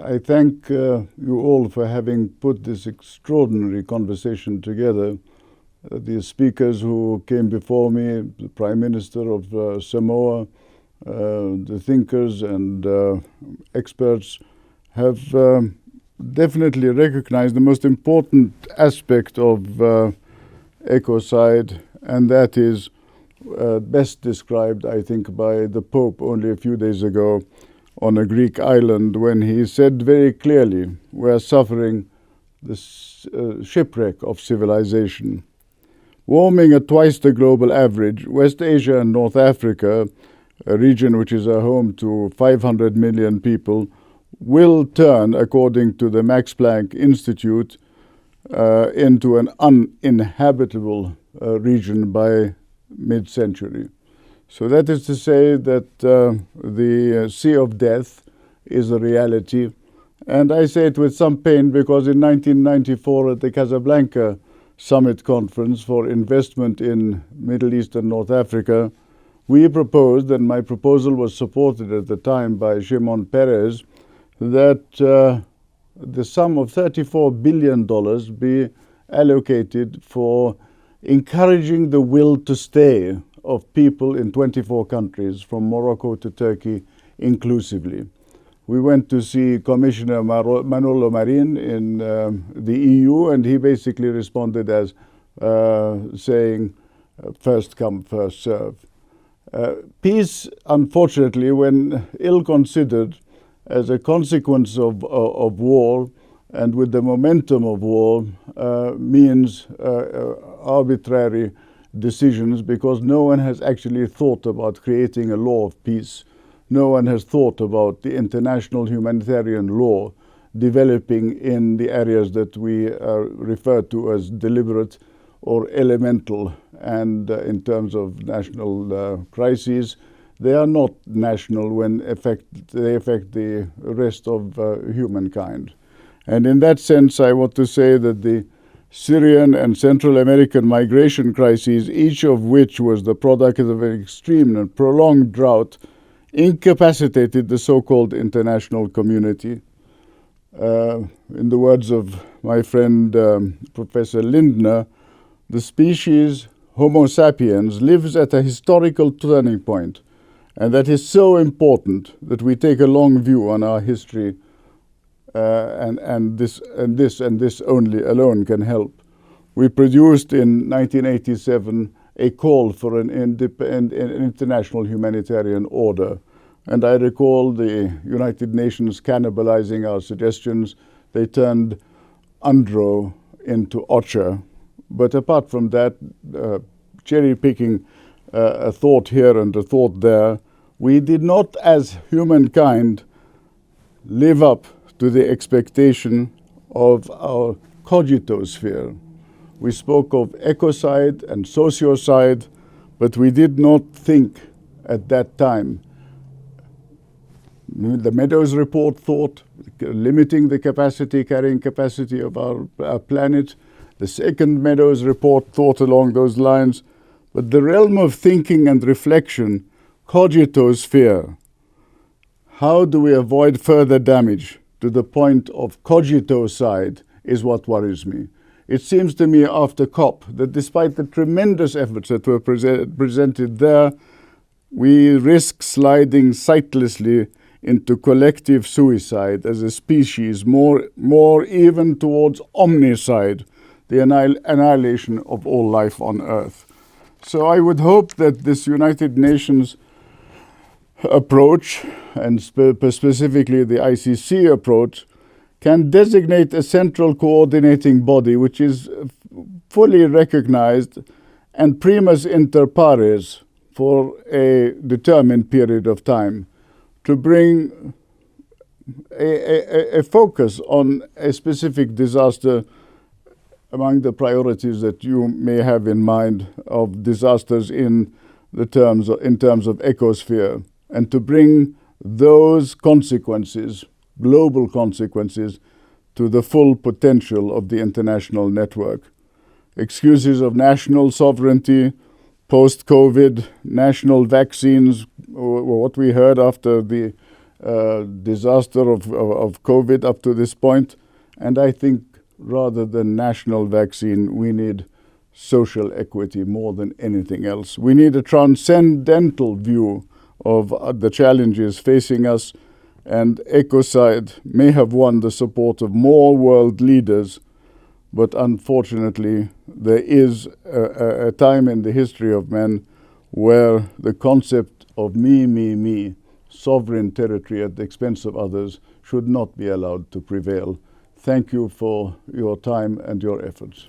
I thank you all for having put this extraordinary conversation together. The speakers who came before me, the Prime Minister of Samoa, the thinkers and experts have definitely recognized the most important aspect of ecocide, and that is best described, I think, by the Pope only a few days ago on a Greek island when he said very clearly, we are suffering the shipwreck of civilization. Warming at twice the global average, West Asia and North Africa, a region which is a home to 500 million people, will turn, according to the Max Planck Institute, into an uninhabitable region by mid-century. So that is to say that the sea of death is a reality. And I say it with some pain because in 1994 at the Casablanca Summit Conference for Investment in Middle East and North Africa, we proposed, and my proposal was supported at the time by Shimon Peres, that the sum of $34 billion be allocated for encouraging the will to stay of people in 24 countries, from Morocco to Turkey inclusively. We went to see Commissioner Manolo Marin in the EU, and he basically responded as saying, first come, first serve. Peace, unfortunately, when ill-considered as a consequence of war and with the momentum of war, means arbitrary decisions, because no one has actually thought about creating a law of peace. No one has thought about the international humanitarian law developing in the areas that we refer to as deliberate or elemental. And in terms of national crises, they are not national when they affect the rest of humankind. And in that sense, I want to say that the Syrian and Central American migration crises, each of which was the product of an extreme and prolonged drought, incapacitated the so-called international community. In the words of my friend Professor Lindner, the species Homo sapiens lives at a historical turning point, and that is so important that we take a long view on our history, and this only alone can help. We produced in 1987 a call for an international humanitarian order. And I recall the United Nations cannibalizing our suggestions. They turned UNDRO into OCHA. But apart from that, cherry-picking a thought here and a thought there, we did not, as humankind, live up to the expectation of our cogitosphere. We spoke of ecocide and sociocide, but we did not think at that time. The Meadows report thought limiting the carrying capacity of our planet. The second Meadows report thought along those lines. But the realm of thinking and reflection, cogitosphere, how do we avoid further damage to the point of cogitocide is what worries me. It seems to me after COP that despite the tremendous efforts that were presented there, we risk sliding sightlessly into collective suicide as a species, more even towards omnicide, the annihilation of all life on Earth. So I would hope that this United Nations approach, and specifically the ICC approach, can designate a central coordinating body which is fully recognized and primus inter pares for a determined period of time, to bring a focus on a specific disaster among the priorities that you may have in mind of disasters in terms of ecosphere, and to bring those consequences, global consequences, to the full potential of the international network. Excuses of national sovereignty, post-COVID, national vaccines, or what we heard after the disaster of COVID up to this point. And I think rather than national vaccine, we need social equity more than anything else. We need a transcendental view of the challenges facing us, and Ecocide may have won the support of more world leaders, but unfortunately there is a time in the history of men where the concept of me, sovereign territory at the expense of others should not be allowed to prevail. Thank you for your time and your efforts.